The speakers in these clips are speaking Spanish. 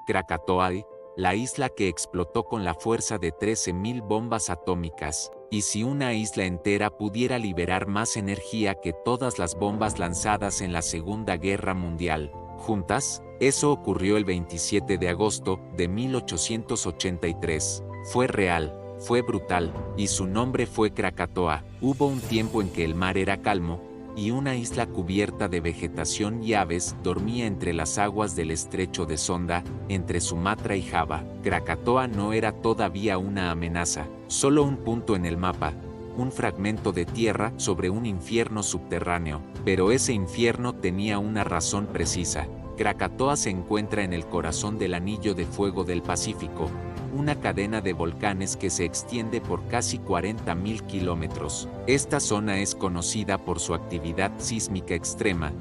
Krakatoa, la isla que explotó con la fuerza de 13.000 bombas atómicas. Y si una isla entera pudiera liberar más energía que todas las bombas lanzadas en la Segunda Guerra Mundial, juntas, eso ocurrió el 27 de agosto de 1883. Fue real, fue brutal, y su nombre fue Krakatoa. Hubo un tiempo en que el mar era calmo, y una isla cubierta de vegetación y aves dormía entre las aguas del estrecho de Sonda, entre Sumatra y Java. Krakatoa no era todavía una amenaza, solo un punto en el mapa, un fragmento de tierra sobre un infierno subterráneo, pero ese infierno tenía una razón precisa. Krakatoa se encuentra en el corazón del Anillo de Fuego del Pacífico, una cadena de volcanes que se extiende por casi 40.000 kilómetros. Esta zona es conocida por su actividad sísmica extrema,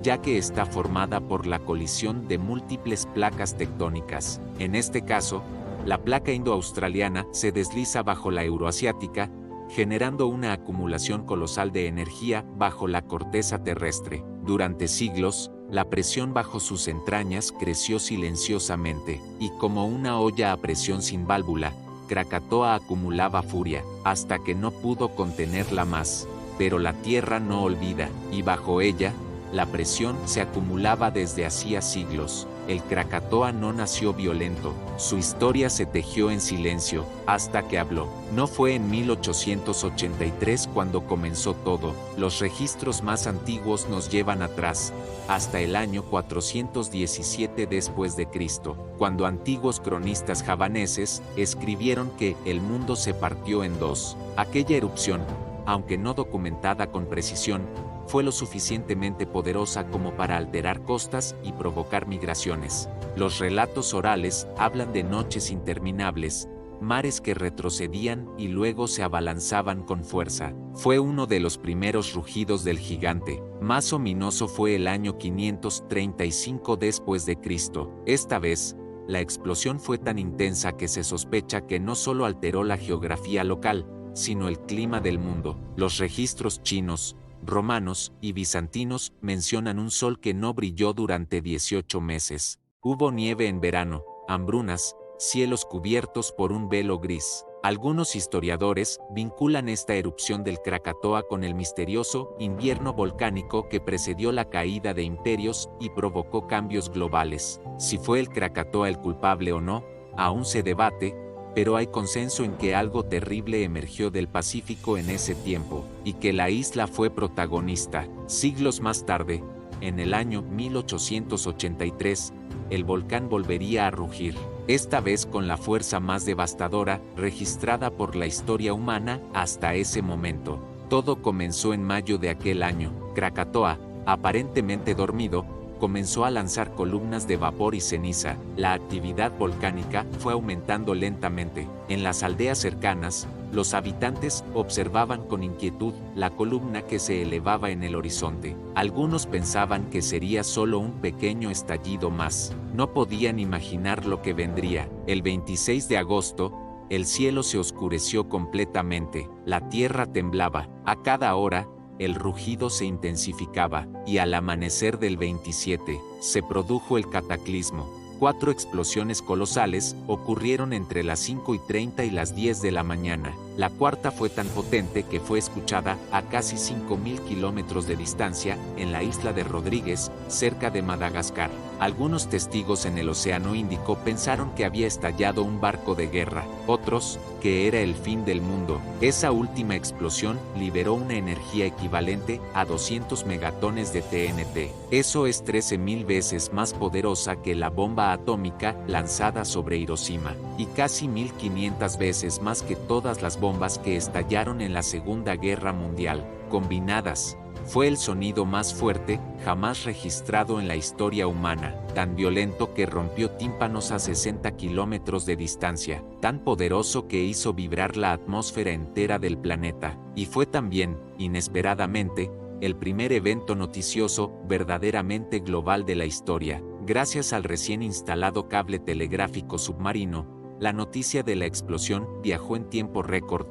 ya que está formada por la colisión de múltiples placas tectónicas. En este caso, la placa indo-australiana se desliza bajo la euroasiática, generando una acumulación colosal de energía bajo la corteza terrestre. Durante siglos, la presión bajo sus entrañas creció silenciosamente, y como una olla a presión sin válvula, Krakatoa acumulaba furia, hasta que no pudo contenerla más. Pero la Tierra no olvida, y bajo ella, la presión se acumulaba desde hacía siglos. El Krakatoa no nació violento, su historia se tejió en silencio, hasta que habló. No fue en 1883 cuando comenzó todo, los registros más antiguos nos llevan atrás, hasta el año 417 después de Cristo, cuando antiguos cronistas javaneses escribieron que el mundo se partió en dos. Aquella erupción, aunque no documentada con precisión, fue lo suficientemente poderosa como para alterar costas y provocar migraciones. Los relatos orales hablan de noches interminables, mares que retrocedían y luego se abalanzaban con fuerza. Fue uno de los primeros rugidos del gigante. Más ominoso fue el año 535 después de Cristo. Esta vez, la explosión fue tan intensa que se sospecha que no solo alteró la geografía local, sino el clima del mundo. Los registros chinos, romanos y bizantinos mencionan un sol que no brilló durante 18 meses. Hubo nieve en verano, hambrunas, cielos cubiertos por un velo gris. Algunos historiadores vinculan esta erupción del Krakatoa con el misterioso invierno volcánico que precedió la caída de imperios y provocó cambios globales. Si fue el Krakatoa el culpable o no, aún se debate, pero hay consenso en que algo terrible emergió del Pacífico en ese tiempo, y que la isla fue protagonista. Siglos más tarde, en el año 1883, el volcán volvería a rugir, esta vez con la fuerza más devastadora registrada por la historia humana hasta ese momento. Todo comenzó en mayo de aquel año. Krakatoa, aparentemente dormido, comenzó a lanzar columnas de vapor y ceniza. La actividad volcánica fue aumentando lentamente. En las aldeas cercanas, los habitantes observaban con inquietud la columna que se elevaba en el horizonte. Algunos pensaban que sería solo un pequeño estallido más. No podían imaginar lo que vendría. El 26 de agosto, el cielo se oscureció completamente. La tierra temblaba. A cada hora, el rugido se intensificaba, y al amanecer del 27, se produjo el cataclismo. 4 explosiones colosales ocurrieron entre las 5:30 y las 10 de la mañana. La cuarta fue tan potente que fue escuchada a casi 5.000 kilómetros de distancia, en la isla de Rodríguez, cerca de Madagascar. Algunos testigos en el Océano Índico pensaron que había estallado un barco de guerra, otros, que era el fin del mundo. Esa última explosión liberó una energía equivalente a 200 megatones de TNT. Eso es 13.000 veces más poderosa que la bomba atómica lanzada sobre Hiroshima, y casi 1.500 veces más que todas las bombas que estallaron en la Segunda Guerra Mundial, combinadas. Fue el sonido más fuerte jamás registrado en la historia humana, tan violento que rompió tímpanos a 60 kilómetros de distancia, tan poderoso que hizo vibrar la atmósfera entera del planeta, y fue también, inesperadamente, el primer evento noticioso verdaderamente global de la historia. Gracias al recién instalado cable telegráfico submarino, la noticia de la explosión viajó en tiempo récord.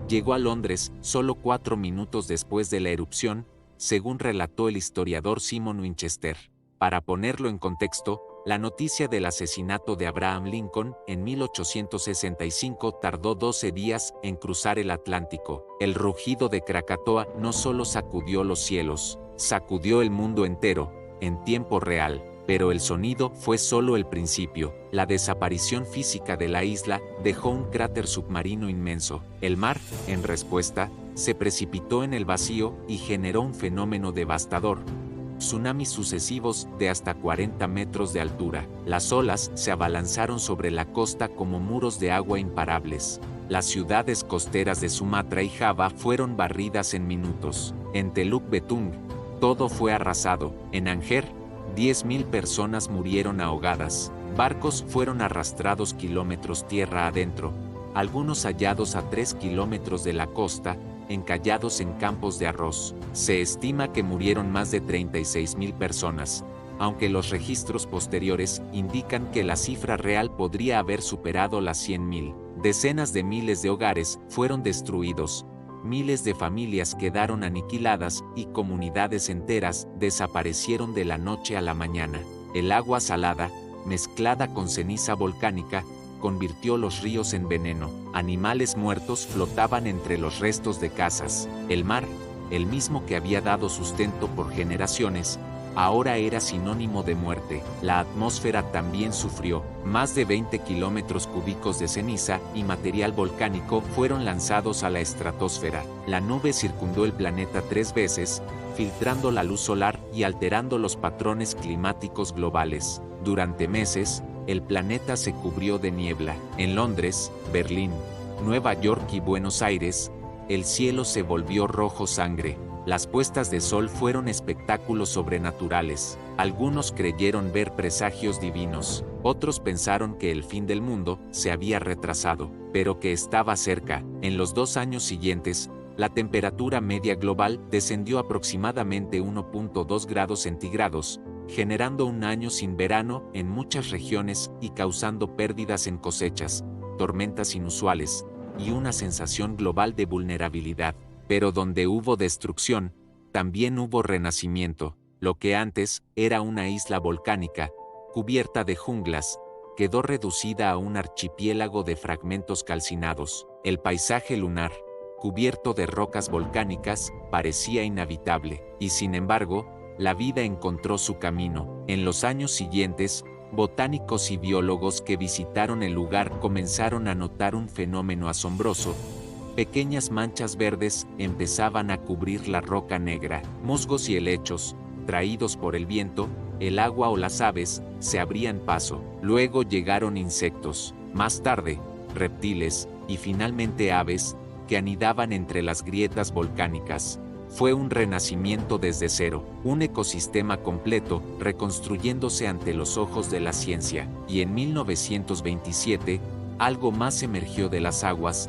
Llegó a Londres solo 4 minutos después de la erupción, según relató el historiador Simon Winchester. Para ponerlo en contexto, La noticia del asesinato de Abraham Lincoln en 1865 tardó 12 días en cruzar el Atlántico. El rugido de Krakatoa no solo sacudió los cielos, sacudió el mundo entero, en tiempo real. Pero el sonido fue solo el principio. La desaparición física de la isla dejó un cráter submarino inmenso. El mar, en respuesta, se precipitó en el vacío y generó un fenómeno devastador. Tsunamis sucesivos de hasta 40 metros de altura. Las olas se abalanzaron sobre la costa como muros de agua imparables. Las ciudades costeras de Sumatra y Java fueron barridas en minutos. En Teluk Betung, todo fue arrasado. En Anger, 10.000 personas murieron ahogadas. Barcos fueron arrastrados kilómetros tierra adentro, algunos hallados a 3 kilómetros de la costa, encallados en campos de arroz. Se estima que murieron más de 36.000 personas, aunque los registros posteriores indican que la cifra real podría haber superado las 100.000. Decenas de miles de hogares fueron destruidos. Miles de familias quedaron aniquiladas y comunidades enteras desaparecieron de la noche a la mañana. El agua salada, mezclada con ceniza volcánica, convirtió los ríos en veneno. Animales muertos flotaban entre los restos de casas. El mar, el mismo que había dado sustento por generaciones, ahora era sinónimo de muerte. La atmósfera también sufrió. Más de 20 kilómetros cúbicos de ceniza y material volcánico fueron lanzados a la estratosfera. La nube circundó el planeta 3 veces, filtrando la luz solar y alterando los patrones climáticos globales. Durante meses, el planeta se cubrió de niebla. En Londres, Berlín, Nueva York y Buenos Aires, el cielo se volvió rojo sangre. Las puestas de sol fueron espectáculos sobrenaturales. Algunos creyeron ver presagios divinos, otros pensaron que el fin del mundo se había retrasado, pero que estaba cerca. En los 2 años siguientes, la temperatura media global descendió aproximadamente 1.2 grados centígrados, generando un año sin verano en muchas regiones y causando pérdidas en cosechas, tormentas inusuales, y una sensación global de vulnerabilidad. Pero donde hubo destrucción, también hubo renacimiento. Lo que antes era una isla volcánica, cubierta de junglas, quedó reducida a un archipiélago de fragmentos calcinados. El paisaje lunar, cubierto de rocas volcánicas, parecía inhabitable, y sin embargo, la vida encontró su camino. En los años siguientes, botánicos y biólogos que visitaron el lugar comenzaron a notar un fenómeno asombroso. Pequeñas manchas verdes empezaban a cubrir la roca negra. Musgos y helechos, traídos por el viento, el agua o las aves, se abrían paso. Luego llegaron insectos, más tarde, reptiles, y finalmente aves, que anidaban entre las grietas volcánicas. Fue un renacimiento desde cero, un ecosistema completo, reconstruyéndose ante los ojos de la ciencia. Y en 1927, algo más emergió de las aguas,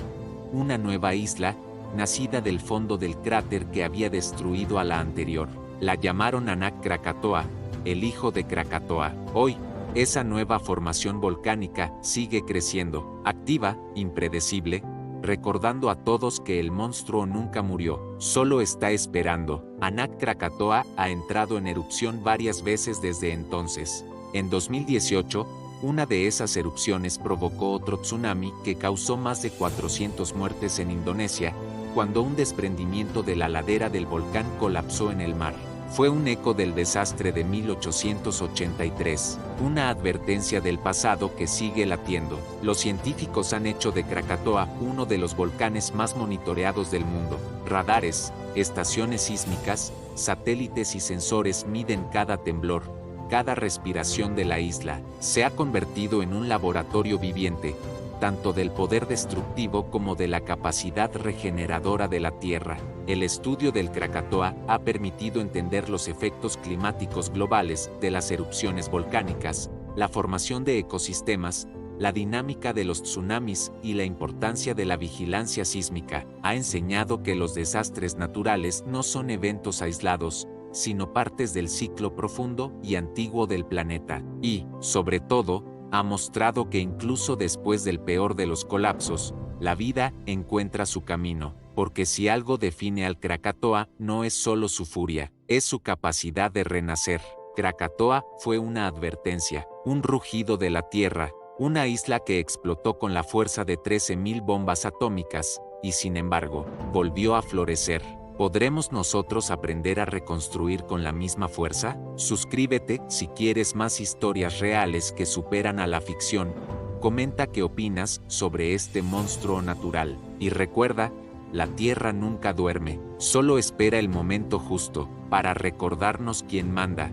una nueva isla, nacida del fondo del cráter que había destruido a la anterior. La llamaron Anak Krakatoa, el hijo de Krakatoa. Hoy, esa nueva formación volcánica sigue creciendo, activa, impredecible, recordando a todos que el monstruo nunca murió, solo está esperando. Anak Krakatoa ha entrado en erupción varias veces desde entonces. En 2018, una de esas erupciones provocó otro tsunami que causó más de 400 muertes en Indonesia, cuando un desprendimiento de la ladera del volcán colapsó en el mar. Fue un eco del desastre de 1883, una advertencia del pasado que sigue latiendo. Los científicos han hecho de Krakatoa uno de los volcanes más monitoreados del mundo. Radares, estaciones sísmicas, satélites y sensores miden cada temblor, cada respiración de la isla. Se ha convertido en un laboratorio viviente, tanto del poder destructivo como de la capacidad regeneradora de la Tierra. El estudio del Krakatoa ha permitido entender los efectos climáticos globales de las erupciones volcánicas, la formación de ecosistemas, la dinámica de los tsunamis y la importancia de la vigilancia sísmica. Ha enseñado que los desastres naturales no son eventos aislados, sino partes del ciclo profundo y antiguo del planeta. Y, sobre todo, ha mostrado que incluso después del peor de los colapsos, la vida encuentra su camino, porque si algo define al Krakatoa no es solo su furia, es su capacidad de renacer. Krakatoa fue una advertencia, un rugido de la Tierra, una isla que explotó con la fuerza de 13.000 bombas atómicas, y sin embargo, volvió a florecer. ¿Podremos nosotros aprender a reconstruir con la misma fuerza? Suscríbete si quieres más historias reales que superan a la ficción. Comenta qué opinas sobre este monstruo natural. Y recuerda, la Tierra nunca duerme, solo espera el momento justo para recordarnos quién manda.